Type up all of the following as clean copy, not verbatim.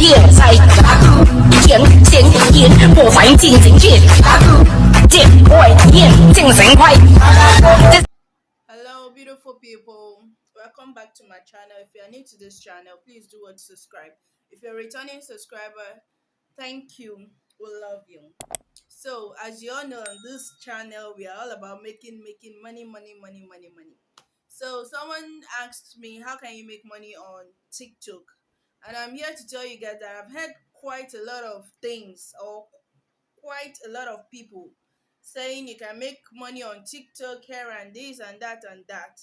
也在大鼓，前前眼破坏进行曲，大鼓见外眼精神快。Hello, beautiful people. Welcome back to my channel. If you are new to this channel, please do what subscribe. If you're a returning subscriber, thank you. We love you. So, as you all know, on this channel, we are all about making money, money, money, money, money. So, someone asked me, how can you make money on TikTok? And I'm here to tell you guys that I've heard quite a lot of things, or quite a lot of people saying you can make money on TikTok here and this and that and that.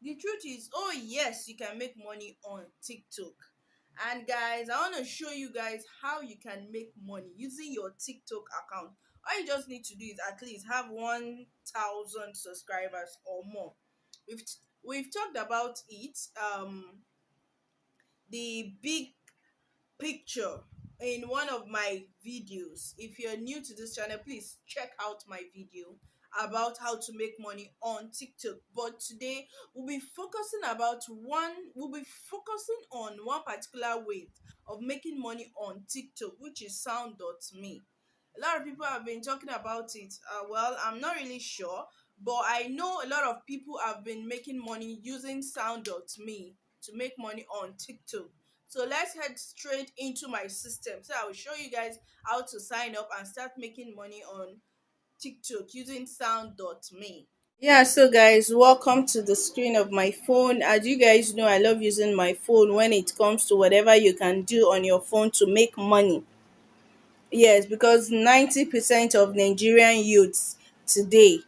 The truth is, oh yes, you can make money on TikTok. And guys, I want to show you guys how you can make money using your TikTok account. All you just need to do is at least have 1,000 subscribers or more. We've we've talked about it, the big picture in one of my videos. If you're new to this channel, please check out my video about how to make money on TikTok. But today we'll be focusing on one particular way of making money on TikTok, which is sound.me. A lot of people have been talking about it. Well, I'm not really sure, but I know a lot of people have been making money using sound.me to make money on TikTok. So let's head straight into my system. So I will show you guys how to sign up and start making money on TikTok using sound.me. Yeah, so guys, welcome to the screen of my phone. As you guys know, I love using my phone when it comes to whatever you can do on your phone to make money. Yes, because 90% of Nigerian youths today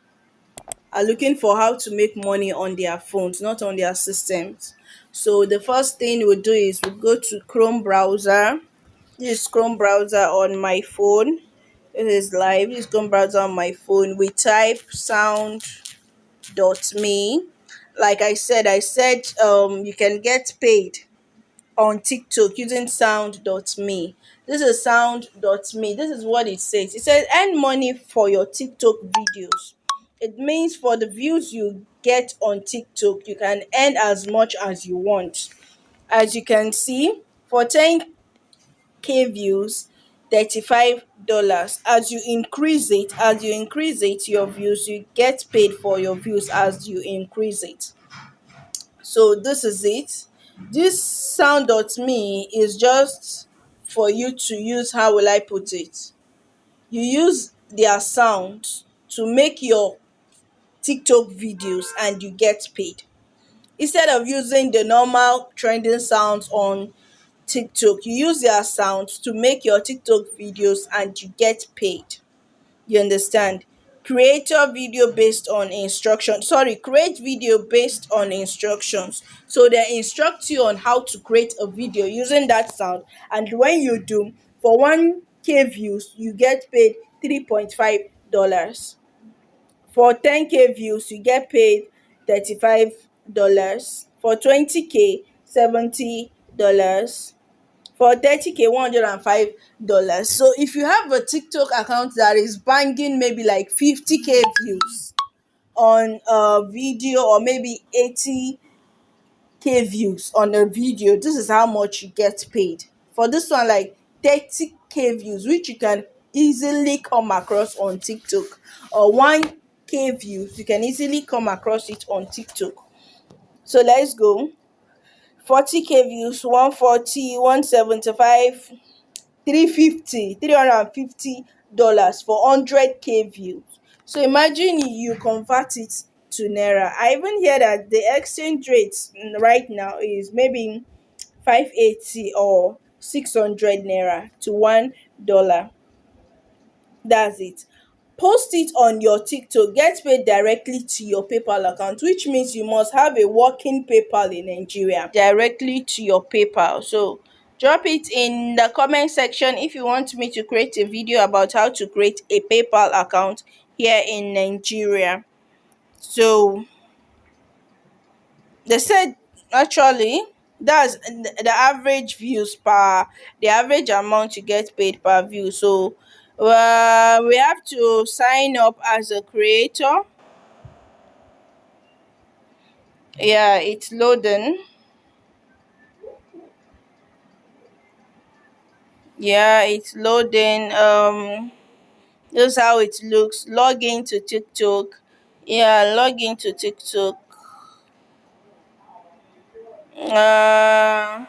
are looking for how to make money on their phones, not on their systems. So the first thing we do is we go to Chrome browser. This is Chrome browser on my phone. It is live. This is Chrome browser on my phone. We type sound.me. Like I said you can get paid on TikTok using sound.me. This is sound.me. This is what it says. It says earn money for your TikTok videos. It means for the views you get on TikTok, you can earn as much as you want. As you can see, for 10K views, $35. As you increase it, your views, you get paid for your views as you increase it. So this is it. This sound.me is just for you to use. How will I put it? You use their sound to make your TikTok videos and you get paid. Instead of using the normal trending sounds on TikTok, you use their sounds to make your TikTok videos and you get paid. You understand? Create video based on instructions. So they instruct you on how to create a video using that sound. And when you do, for 1K views, you get paid $3.5. For 10K views, you get paid $35. For 20K, $70. For 30K, $105. So if you have a TikTok account that is banging maybe like 50K views on a video, or maybe 80K views on a video, this is how much you get paid. For this one, like 30K views, which you can easily come across on TikTok, or 1K views, you can easily come across it on TikTok. So let's go. 40K views, 140, 175, 350, $350 for 100K views. So imagine you convert it to naira. I even hear that the exchange rate right now is maybe 580 or 600 naira to $1. That's it. Post it on your TikTok, get paid directly to your PayPal account, which means you must have a working PayPal in Nigeria directly to your PayPal. So drop it in the comment section if you want me to create a video about how to create a PayPal account here in Nigeria. So they said actually that's the average views per the average amount you get paid per view. So we have to sign up as a creator. Yeah, it's loading. Yeah, it's loading. This is how it looks. Log into TikTok. Yeah, log into TikTok. uh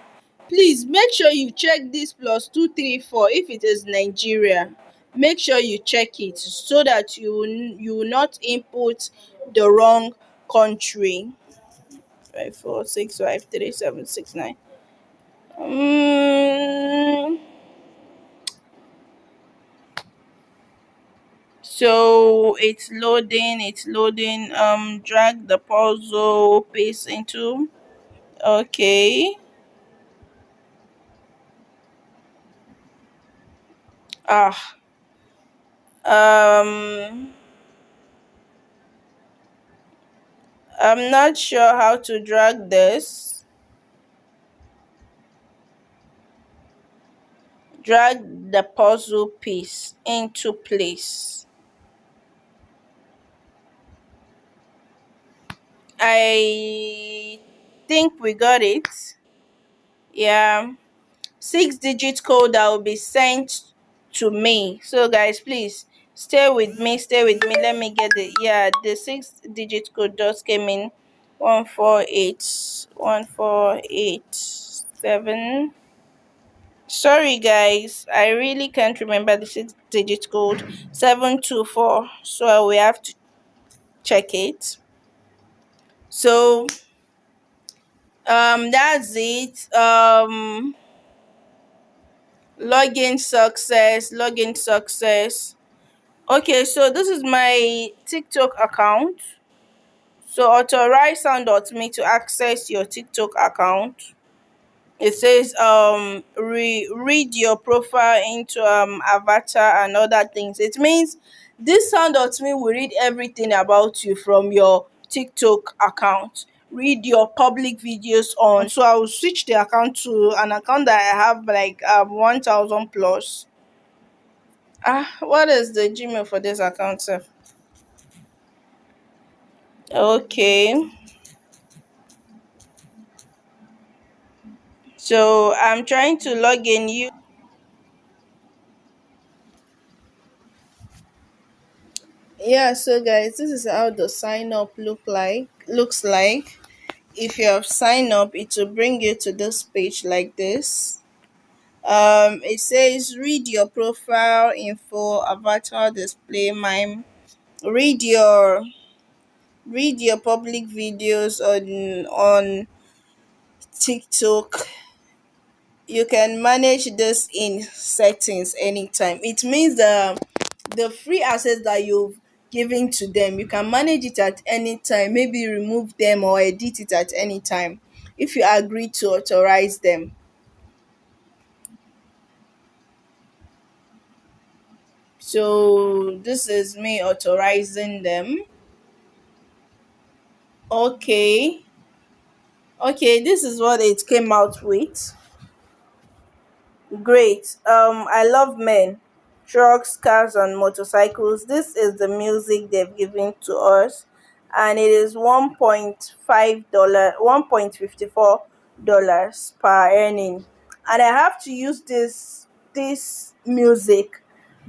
Please make sure you check this +234 if it is Nigeria. Make sure you check it so that you will not input the wrong country. 54653769. mm, so it's loading. Drag the puzzle piece into. Okay. ah um I'm not sure how to drag this. Drag the puzzle piece into place. I think we got it. Yeah. 6-digit code that will be sent to me. So guys, please stay with me. Stay with me. Let me get the 6-digit code just came in. 1487. Sorry guys, I really can't remember the 6-digit code. 724. So we have to check it. So that's it. Login success, login success. Okay, so this is my TikTok account. So authorize sound.me to access your TikTok account. It says read your profile into avatar and other things. It means this sound.me will read everything about you from your TikTok account. Read your public videos on. So I will switch the account to an account that I have like 1000 plus. What is the Gmail for this account, sir? Okay. So I'm trying to log in. Yeah, so guys, this is how the sign up looks like. If you have signed up, it will bring you to this page like this. It says read your profile info, avatar display, mime. Read your read your public videos on TikTok. You can manage this in settings anytime. It means the free access that you've given to them, you can manage it at any time, maybe remove them or edit it at any time if you agree to authorize them. So this is me authorizing them. Okay. Okay, this is what it came out with. Great. I love men, trucks, cars, and motorcycles. This is the music they've given to us, and it is $1.5, $1.54 per earning. And I have to use this music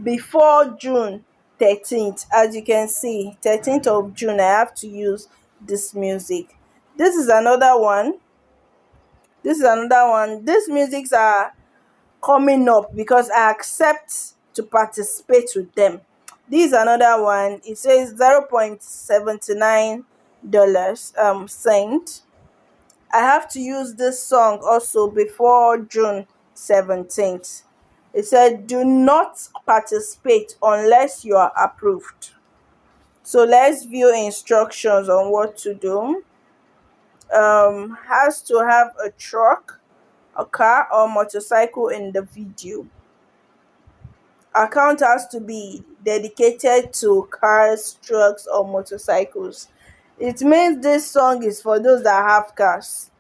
before June 13th. As you can see, 13th of June, I have to use this music. This is another one. This is another one. These musics are coming up because I accept to participate with them. This is another one. It says $0.79 cent. I have to use this song also before June 17th. It said do not participate unless you are approved. So let's view instructions on what to do. Has to have a truck, a car, or motorcycle in the video. Account has to be dedicated to cars, trucks, or motorcycles. It means this song is for those that have cars.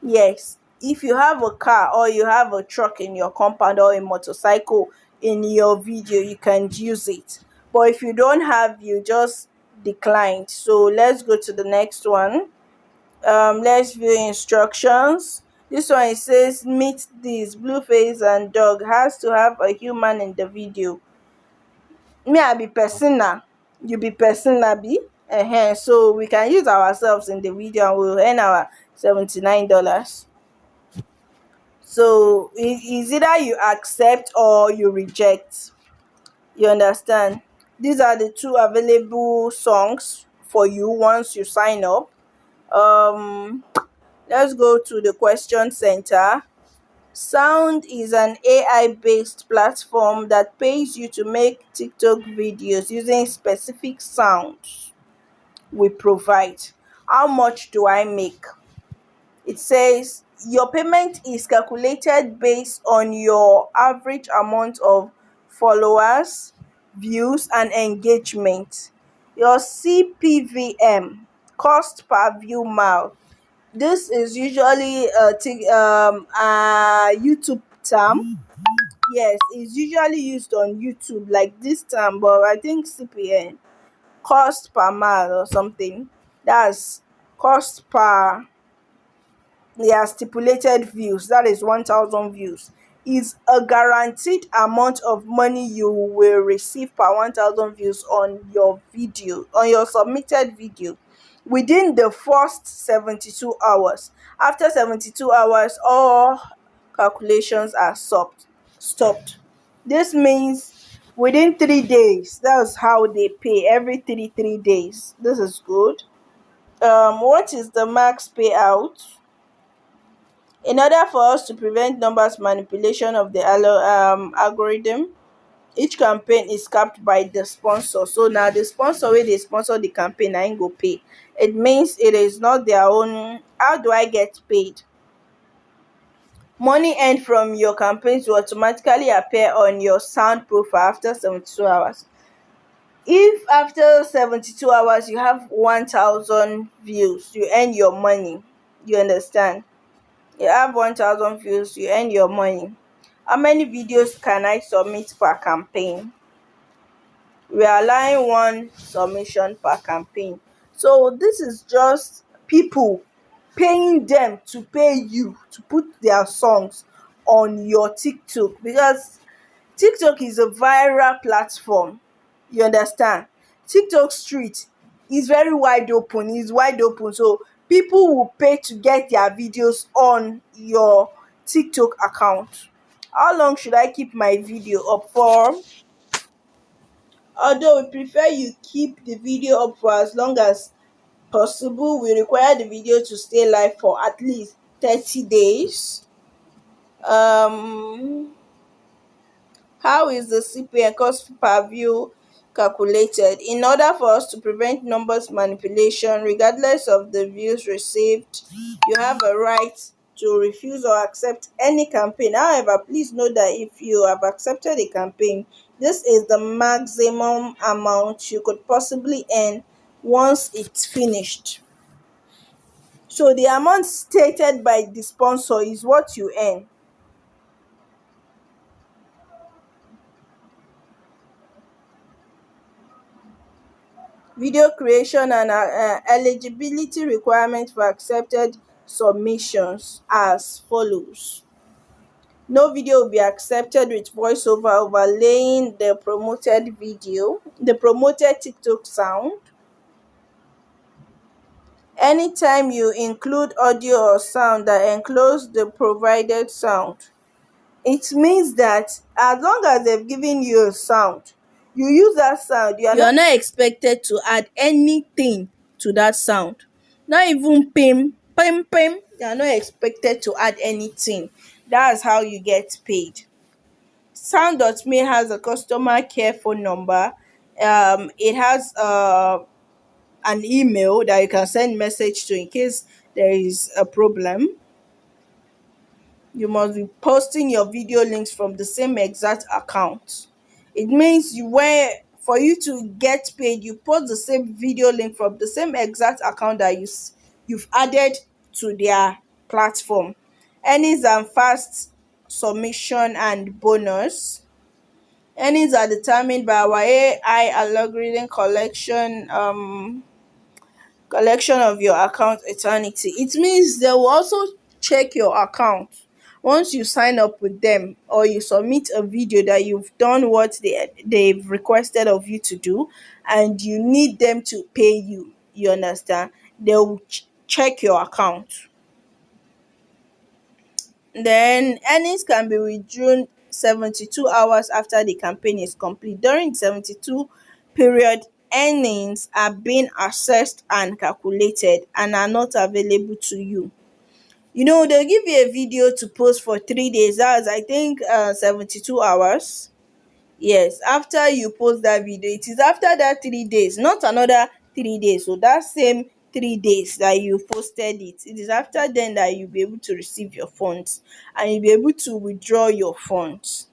Yes, if you have a car or you have a truck in your compound or a motorcycle in your video, you can use it. But if you don't have, you just decline. So let's go to the next one. Let's view instructions. This one, it says meet this Blueface and dog has to have a human in the video. Me, I be persona, you be persona be. So we can use ourselves in the video and we'll earn our $79. So it's either you accept or you reject. You understand? These are the two available songs for you once you sign up. Um, let's go to the question center. Sound is an AI based platform that pays you to make TikTok videos using specific sounds we provide. How much do I make? It says your payment is calculated based on your average amount of followers, views, and engagement. Your CPVM, cost per view mile. This is usually a YouTube term. Yes, it's usually used on YouTube like this term, but I think CPN, cost per mile or something. That's cost per their stipulated views, that is 1000 views, is a guaranteed amount of money you will receive per 1000 views on your video, on your submitted video, within the first 72 hours. After 72 hours, all calculations are stopped. This means within 3 days. That's how they pay, every three days. This is good. What is the max payout? In order for us to prevent numbers manipulation of the algorithm, each campaign is capped by the sponsor. So now the sponsor, wey dey sponsor the campaign, na im go pay. It means it is not their own. How do I get paid? Money earned from your campaigns will automatically appear on your sound profile after 72 hours. If after 72 hours you have 1000 views, you earn your money. You understand? You have 1000 views, you earn your money. How many videos can I submit per campaign? We are allowing one submission per campaign. So this is just people paying them to pay you to put their songs on your TikTok, because TikTok is a viral platform. You understand? TikTok street is very wide open, is wide open. So people will pay to get their videos on your TikTok account. How long should I keep my video up for? Although we prefer you keep the video up for as long as possible, we require the video to stay live for at least 30 days. How is the CPM, cost per view, calculated? In order for us to prevent numbers manipulation, regardless of the views received, you have a right to refuse or accept any campaign. However, please note that if you have accepted a campaign, this is the maximum amount you could possibly earn once it's finished. So the amount stated by the sponsor is what you earn. Video creation and eligibility requirements for accepted submissions as follows. No video will be accepted with voiceover overlaying the promoted video, the promoted TikTok sound. Anytime you include audio or sound that enclose the provided sound, it means that as long as they've given you a sound, you use that sound, you are not expected to add anything to that sound. Not even pim, pim, pim. You are not expected to add anything. That's how you get paid. Sound.me has a customer care phone number. It has an email that you can send message to in case there is a problem. You must be posting your video links from the same exact account. It means for you to get paid, you post the same video link from the same exact account that you've added to their platform. Earnings and fast submission and bonus. Earnings are determined by our AI algorithm collection of your account eternity. It means they will also check your account. Once you sign up with them or you submit a video that you've done what they've requested of you to do, and you need them to pay you, you understand, they'll check your account. Then earnings can be withdrawn 72 hours after the campaign is complete. During the 72 period, earnings are being assessed and calculated and are not available to you. You know, they'll give you a video to post for 3 days. That's, I think, 72 hours. Yes, after you post that video, it is after that 3 days, not another 3 days. So that same 3 days that you posted it is after then that you'll be able to receive your funds and you'll be able to withdraw your funds.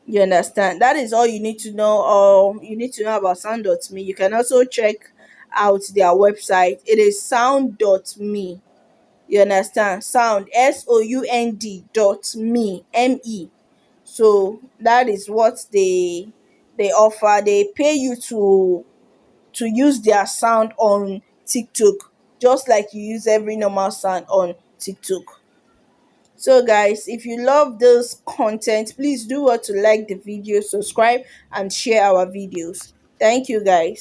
You understand? That is all you need to know, or you need to know about sound.me. You can also check out their website. It is sound.me. You understand? Sound, sound.me. So that is what they offer. They pay you to use their sound on TikTok, just like you use every normal sound on TikTok. So guys, if you love this content, please do what to like the video, subscribe and share our videos. Thank you guys.